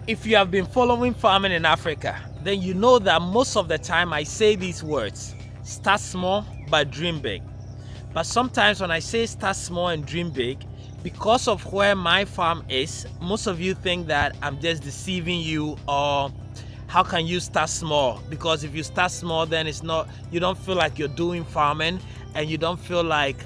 If you have been following farming in Africa, then you know that most of the time I say these words: start small but dream big. But sometimes when I say start small and dream big, because of where my farm is, most of you think that I'm just deceiving you, or how can you start small? Because if you start small, then you don't feel like you're doing farming, and you don't feel like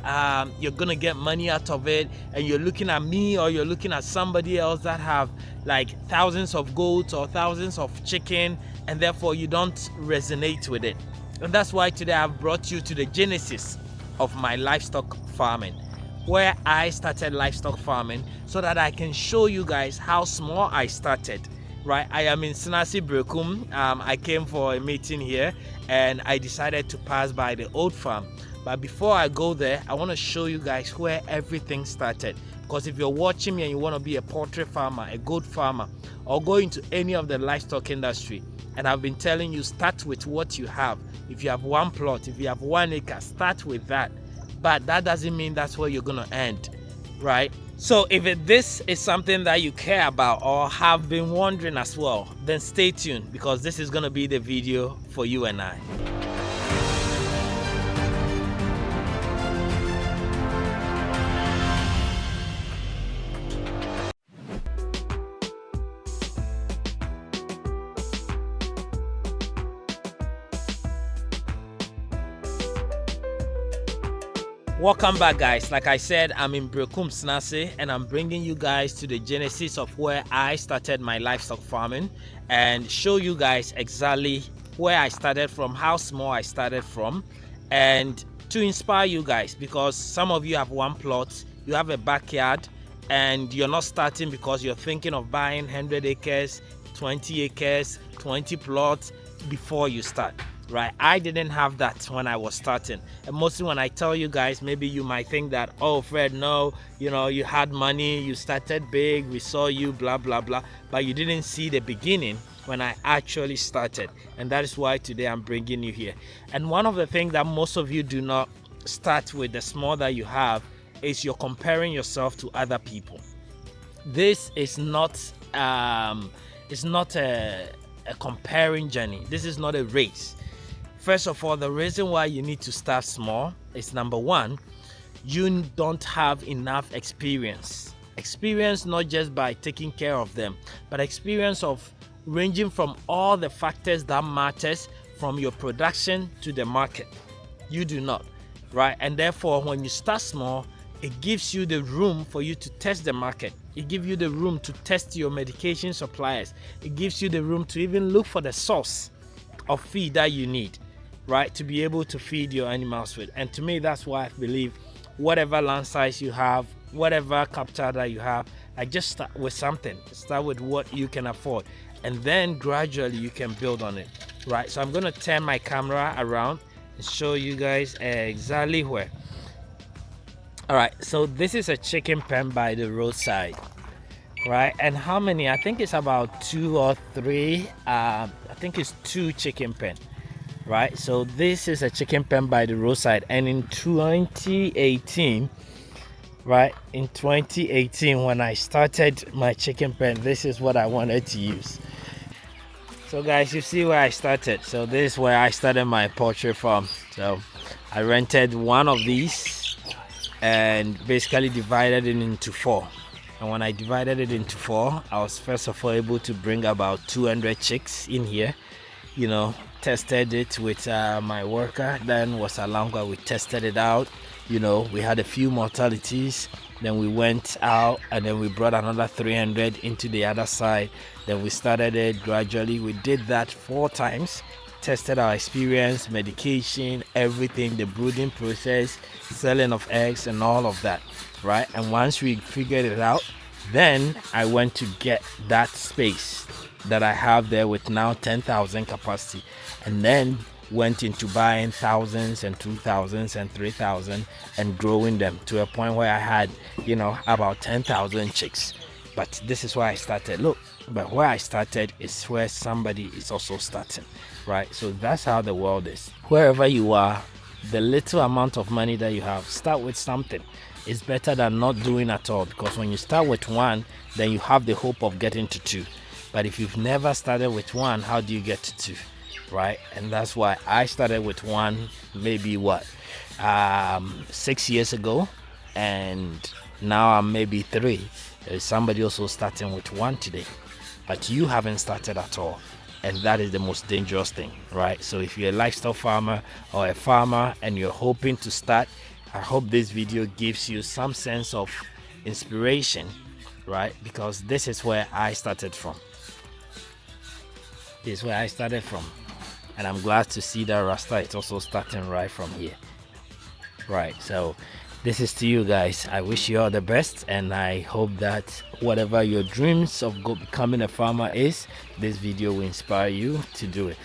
you're gonna get money out of it, and you're looking at me or you're looking at somebody else that have like thousands of goats or thousands of chicken, and therefore you don't resonate with it. And that's why today I've brought you to the genesis of my livestock farming, where I started livestock farming, so that I can show you guys how small I started. Right, I am in Sinasi Brekum. I came for a meeting here, and I decided to pass by the old farm. But before I go there, I want to show you guys where everything started. Because if you're watching me and you want to be a poultry farmer, a goat farmer, or go into any of the livestock industry, and I've been telling you, start with what you have. If you have one plot, if you have 1 acre, start with that. But that doesn't mean that's where you're going to end, right? So if this is something that you care about or have been wondering as well, then stay tuned, because this is going to be the video for you and I. Welcome back, guys. Like I said, I'm in Brekum Snase, and I'm bringing you guys to the genesis of where I started my livestock farming, and show you guys exactly where I started from, how small I started from, and to inspire you guys, because some of you have one plot, you have a backyard, and you're not starting because you're thinking of buying 100 acres, 20 acres, 20 plots before you start. Right, I didn't have that when I was starting. And mostly when I tell you guys, maybe you might think that, oh Fred, no, you had money, you started big, we saw you, blah blah blah, but you didn't see the beginning when I actually started. And that is why today I'm bringing you here. And one of the things that most of you do not start with, the small that you have, is you're comparing yourself to other people. This is not a comparing journey. This is not a race. First of all, the reason why you need to start small is, number one, you don't have enough experience. Experience not just by taking care of them, but experience of ranging from all the factors that matters from your production to the market. You do not, right? And therefore, when you start small, it gives you the room for you to test the market. It gives you the room to test your medication suppliers. It gives you the room to even look for the source of feed that you need, right, to be able to feed your animals with. And to me, that's why I believe whatever land size you have, whatever capital that you have, just start with something. Start with what you can afford, and then gradually you can build on it, right? So I'm going to turn my camera around and show you guys exactly where. All right, so this is a chicken pen by the roadside, right? And how many? I think it's about 2 or 3. I think it's 2 chicken pen. Right, so this is a chicken pen by the roadside, and in 2018, right, in 2018 when I started my chicken pen, this is what I wanted to use. So guys, you see where I started. So this is where I started my poultry farm. So I rented one of these and basically divided it into 4. And when I divided it into 4, I was first of all able to bring about 200 chicks in here. Tested it with my worker, then was along where we tested it out. We had a few mortalities, then we went out, and then we brought another 300 into the other side. Then we started it gradually. We did that 4 times, tested our experience, medication, everything, the brooding process, selling of eggs, and all of that, right? And once we figured it out, then I went to get that space that I have there with now 10,000 capacity, and then went into buying thousands and 2,000s and 3,000 and growing them to a point where I had about 10,000 chicks. But this is where I started. Look, but where I started is where somebody is also starting, right? So that's how the world is. Wherever you are, the little amount of money that you have, start with something. It's better than not doing at all, because when you start with 1, then you have the hope of getting to 2. But if you've never started with one, how do you get to two, right? And that's why I started with one, maybe 6 years ago, and now I'm maybe 3. There's somebody also starting with one today, but you haven't started at all, and that is the most dangerous thing, right? So if you're a livestock farmer or a farmer and you're hoping to start, I hope this video gives you some sense of inspiration, right? Because this is where I started from. This is where I started from, and I'm glad to see that Rasta is also starting right from here, right? So this is to you guys. I wish you all the best, and I hope that whatever your dreams of becoming a farmer is, this video will inspire you to do it.